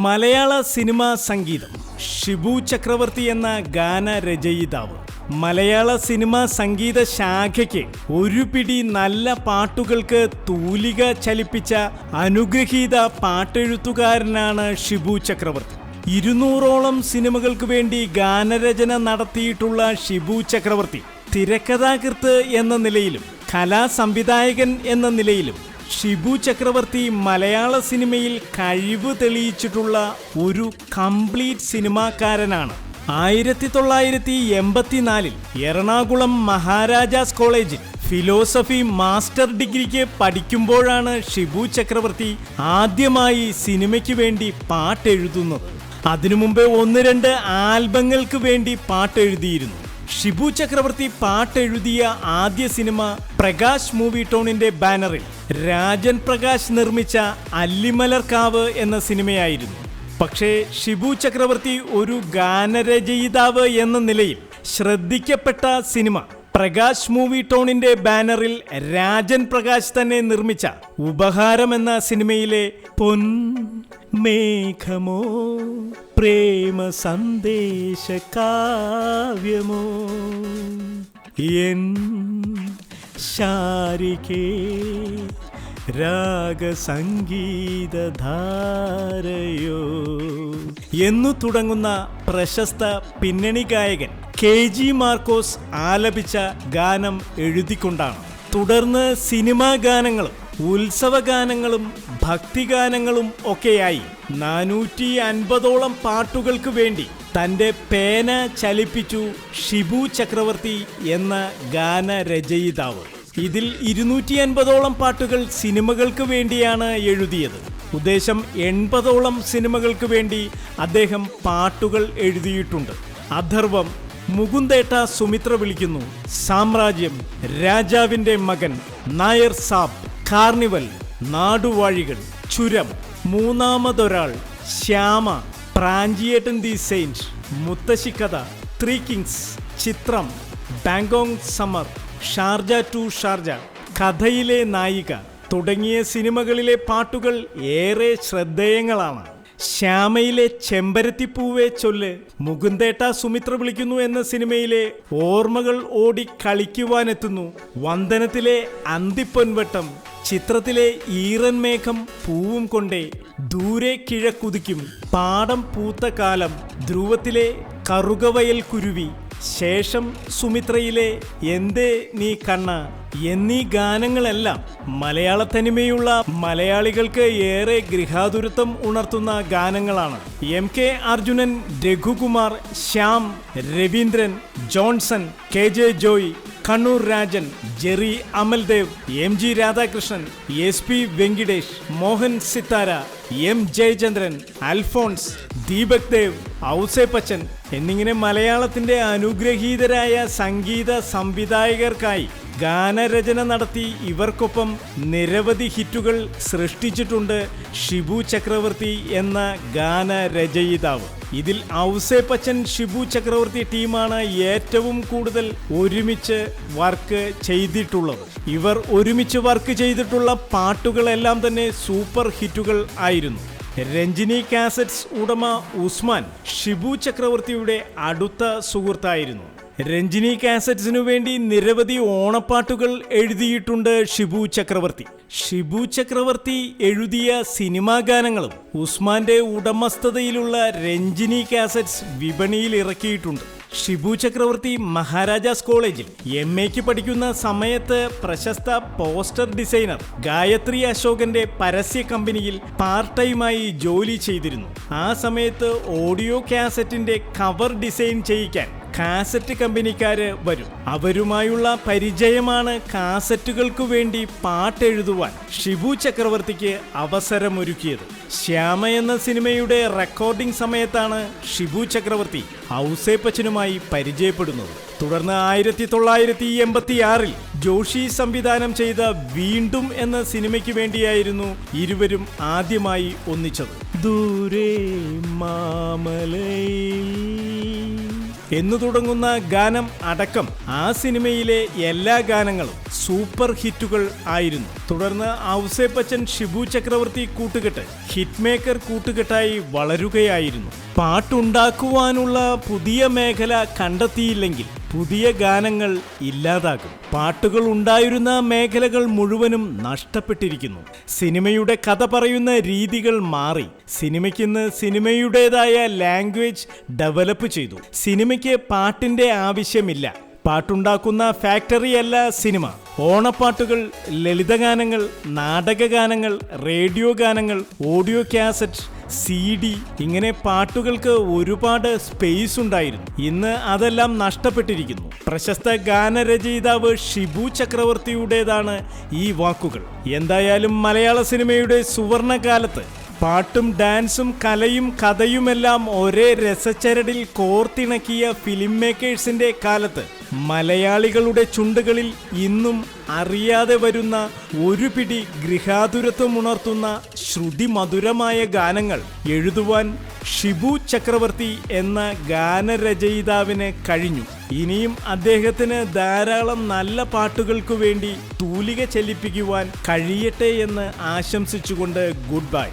മലയാള cinema സംഗീതം. ഷിബു ചക്രവർത്തി എന്ന ഗാനരചയിതാവ് മലയാള സിനിമാ സംഗീത ശാഖയ്ക്ക് ഒരു പിടി നല്ല പാട്ടുകൾക്ക് തൂലിക ചലിപ്പിച്ച അനുഗ്രഹീത പാട്ടെഴുത്തുകാരനാണ് ഷിബു ചക്രവർത്തി. 200ഓളം സിനിമകൾക്ക് വേണ്ടി ഗാനരചന നടത്തിയിട്ടുള്ള ഷിബു ചക്രവർത്തി തിരക്കഥാകൃത്ത് എന്ന നിലയിലും കലാസംവിധായകൻ എന്ന നിലയിലും ഷിബു ചക്രവർത്തി മലയാള സിനിമയിൽ കഴിവ് തെളിയിച്ചിട്ടുള്ള ഒരു കംപ്ലീറ്റ് സിനിമാക്കാരനാണ്. 1984 എറണാകുളം മഹാരാജാസ് കോളേജിൽ ഫിലോസഫി മാസ്റ്റർ ഡിഗ്രിക്ക് പഠിക്കുമ്പോഴാണ് ഷിബു ചക്രവർത്തി ആദ്യമായി സിനിമയ്ക്ക് വേണ്ടി പാട്ടെഴുതുന്നത്. അതിനു മുമ്പ് 1-2 ആൽബങ്ങൾക്ക് വേണ്ടി പാട്ടെഴുതിയിരുന്നു. ഷിബു ചക്രവർത്തി പാട്ടെഴുതിയ ആദ്യ സിനിമ പ്രകാശ് മൂവി ടോണിന്റെ ബാനറിൽ രാജൻ പ്രകാശ് നിർമ്മിച്ച അല്ലിമലർക്കാവ് എന്ന സിനിമയായിരുന്നു. പക്ഷേ ഷിബു ചക്രവർത്തി ഒരു ഗാനരചയിതാവ് എന്ന നിലയിൽ ശ്രദ്ധിക്കപ്പെട്ട സിനിമ പ്രകാശ് മൂവി ടോണിന്റെ ബാനറിൽ രാജൻ പ്രകാശ് തന്നെ നിർമ്മിച്ച ഉപഹാരം എന്ന സിനിമയിലെ പൊൻ മേഘമോ പ്രേമ സന്ദേശ കാവ്യമോ എൻ ശാരികേ രാഗസംഗീതധാരയോ എന്നു തുടങ്ങുന്ന പ്രശസ്ത പിന്നണി ഗായകൻ KG മാർക്കോസ് ആലപിച്ച ഗാനം എഴുതിക്കൊണ്ടാണ്. തുടർന്ന് സിനിമാ ഗാനങ്ങളും ഉത്സവ ഗാനങ്ങളും ഭക്തിഗാനങ്ങളും ഒക്കെയായി 450ഓളം പാട്ടുകൾക്ക് വേണ്ടി തൻ്റെ പേന ചലിപ്പിച്ചു ഷിബു ചക്രവർത്തി എന്ന ഗാനരചയിതാവ്. ഇതിൽ 250ഓളം പാട്ടുകൾ സിനിമകൾക്ക് വേണ്ടിയാണ് എഴുതിയത്. ഉദ്ദേശം 80ഓളം സിനിമകൾക്ക് വേണ്ടി അദ്ദേഹം പാട്ടുകൾ എഴുതിയിട്ടുണ്ട്. അഥർവം, മുകുന്ദേട്ട സുമിത്ര വിളിക്കുന്നു, സാമ്രാജ്യം, രാജാവിൻ്റെ മകൻ, നായർ സാബ്, കാർണിവൽ, നാടുവാഴികൾ, ചുരം, മൂന്നാമതൊരാൾ, ശ്യാമ, പ്രാഞ്ചിയേട്ടൻ ദി സെയിന്റ്, മുത്തശ്ശിക്കഥ, 3 കിങ്സ്, ചിത്രം, Bangkok summer, Sharjah to Sharjah, കഥയിലെ നായിക തുടങ്ങിയ സിനിമകളിലെ പാട്ടുകൾ ഏറെ ശ്രദ്ധേയങ്ങളാണ്. ശ്യാമയിലെ ചെമ്പരത്തിപ്പൂവെ ചൊല്ല്, മുകുന്ദേട്ട സുമിത്ര വിളിക്കുന്നു എന്ന സിനിമയിലെ ഓർമ്മകൾ ഓടി കളിക്കുവാനെത്തുന്നു, വന്ദനത്തിലെ അന്തിപ്പൊൻവട്ടം, ചിത്രത്തിലെ ഈറൻ മേഘം പൂവും കൊണ്ടേ, ദൂരെ കിഴക്കുതിക്കും, പാടം പൂത്ത കാലം, ധ്രുവത്തിലെ കറുകവയൽ കുരുവി, ശേഷം സുമിത്രയിലെ എന്തേ നീ കണ്ണ എന്നീ ഗാനങ്ങളെല്ലാം മലയാള തനിമയുള്ള മലയാളികൾക്ക് ഏറെ ഗൃഹാതുരത്വം ഉണർത്തുന്ന ഗാനങ്ങളാണ്. MK Arjunan, Raghukumar, Shyam, Raveendran, Johnson, KJ Joy, Kannur Rajan, Jerry Amaldev, MG Radhakrishnan, SP Venkitesh, Mohan Sithara, M Jayachandran, Alphons, Deepak Dev, Ouseppachan എന്നിങ്ങനെ മലയാളത്തിന്റെ അനുഗ്രഹീതരായ സംഗീത സംവിധായകർക്കായി ഗാനരചന നടത്തി ഇവർക്കൊപ്പം നിരവധി ഹിറ്റുകൾ സൃഷ്ടിച്ചിട്ടുണ്ട് ഷിബു ചക്രവർത്തി എന്ന ഗാനരചയിതാവ്. ഇതിൽ ഔസേപ്പച്ചൻ ഷിബു ചക്രവർത്തി ടീമാണ് ഏറ്റവും കൂടുതൽ ഒരുമിച്ച് വർക്ക് ചെയ്തിട്ടുള്ളത്. ഇവർ ഒരുമിച്ച് വർക്ക് ചെയ്തിട്ടുള്ള പാട്ടുകളെല്ലാം തന്നെ സൂപ്പർ ഹിറ്റുകൾ ആയിരുന്നു. രഞ്ജിനി കാസറ്റ്സ് ഉടമ ഉസ്മാൻ ഷിബു ചക്രവർത്തിയുടെ അടുത്ത സുഹൃത്തായിരുന്നു. രഞ്ജിനി കാസറ്റ്സിനു വേണ്ടി നിരവധി ഓണപ്പാട്ടുകൾ എഴുതിയിട്ടുണ്ട് ഷിബു ചക്രവർത്തി. ഷിബു ചക്രവർത്തി എഴുതിയ സിനിമാ ഗാനങ്ങളും ഉസ്മാന്റെ ഉടമസ്ഥതയിലുള്ള രഞ്ജിനി കാസറ്റ്സ് വിപണിയിൽ ഇറക്കിയിട്ടുണ്ട്. ഷിബു ചക്രവർത്തി മഹാരാജാസ് കോളേജിൽ MAക്ക് പഠിക്കുന്ന സമയത്ത് പ്രശസ്ത പോസ്റ്റർ ഡിസൈനർ ഗായത്രി അശോകന്റെ പരസ്യ കമ്പനിയിൽ പാർട്ട് ടൈമായി ജോലി ചെയ്തിരുന്നു. ആ സമയത്ത് ഓഡിയോ കാസറ്റിന്റെ കവർ ഡിസൈൻ ചെയ്യിക്കാൻ കാസറ്റ് കമ്പനിക്കാര് വരും. അവരുമായുള്ള പരിചയമാണ് കാസറ്റുകൾക്കു വേണ്ടി പാട്ടെഴുതുവാൻ ഷിബു ചക്രവർത്തിക്ക് അവസരമൊരുക്കിയത്. ശ്യാമ എന്ന സിനിമയുടെ റെക്കോർഡിംഗ് സമയത്താണ് ഷിബു ചക്രവർത്തി ഔസേപ്പച്ചനുമായി പരിചയപ്പെടുന്നത്. തുടർന്ന് 1986 ജോഷി സംവിധാനം ചെയ്ത വീണ്ടും എന്ന സിനിമയ്ക്ക് വേണ്ടിയായിരുന്നു ഇരുവരും ആദ്യമായി ഒന്നിച്ചത്. ദൂരെ മാമലയിൽ എന്നു തുടങ്ങുന്ന ഗാനം അടക്കം ആ സിനിമയിലെ എല്ലാ ഗാനങ്ങളും സൂപ്പർ ഹിറ്റുകൾ ആയിരുന്നു. തുടർന്ന് ഔസേപ്പച്ചൻ ഷിബു ചക്രവർത്തി കൂട്ടുകെട്ട് ഹിറ്റ്മേക്കർ കൂട്ടുകെട്ടായി വളരുകയായിരുന്നു. പാട്ടുണ്ടാക്കുവാനുള്ള പുതിയ മേഖല കണ്ടെത്തിയില്ലെങ്കിൽ പുതിയ ഗാനങ്ങൾ ഇല്ലാതാകും. പാട്ടുകൾ ഉണ്ടായിരുന്ന മേഖലകൾ മുഴുവനും നഷ്ടപ്പെട്ടിരിക്കുന്നു. സിനിമയുടെ കഥ പറയുന്ന രീതികൾ മാറി. സിനിമയ്ക്കിന്ന് സിനിമയുടേതായ ലാംഗ്വേജ് ഡെവലപ്പ് ചെയ്തു. സിനിമയ്ക്ക് പാട്ടിന്റെ ആവശ്യമില്ല. പാട്ടുണ്ടാക്കുന്ന ഫാക്ടറിയല്ല സിനിമ. ഓണപ്പാട്ടുകൾ, ലളിതഗാനങ്ങൾ, നാടകഗാനങ്ങൾ, റേഡിയോ ഗാനങ്ങൾ, ഓഡിയോ കാസറ്റ്, CD, ഇങ്ങനെ പാട്ടുകൾക്ക് ഒരുപാട് സ്പേസ് ഉണ്ടായിരുന്നു. ഇന്ന് അതെല്ലാം നഷ്ടപ്പെട്ടിരിക്കുന്നു. പ്രശസ്ത ഗാനരചയിതാവ് ഷിബു ചക്രവർത്തിയുടേതാണ് ഈ വാക്കുകൾ. എന്തായാലും മലയാള സിനിമയുടെ സുവർണകാലത്ത് പാട്ടും ഡാൻസും കലയും കഥയുമെല്ലാം ഒരേ രസച്ചരടിൽ കോർത്തിണക്കിയ ഫിലിം മേക്കേഴ്സിന്റെ കാലത്ത് മലയാളികളുടെ ചുണ്ടുകളിൽ ഇന്നും അറിയാതെ വരുന്ന ഒരു പിടി ഗൃഹാതുരത്വമുണർത്തുന്ന ശ്രുതിമധുരമായ ഗാനങ്ങൾ എഴുതുവാൻ ഷിബു ചക്രവർത്തി എന്ന ഗാനരചയിതാവിന് കഴിഞ്ഞു. ഇനിയും അദ്ദേഹത്തിന് ധാരാളം നല്ല പാട്ടുകൾക്കു വേണ്ടി തൂലിക ചലിപ്പിക്കുവാൻ കഴിയട്ടെ എന്ന് ആശംസിച്ചുകൊണ്ട് ഗുഡ് ബൈ.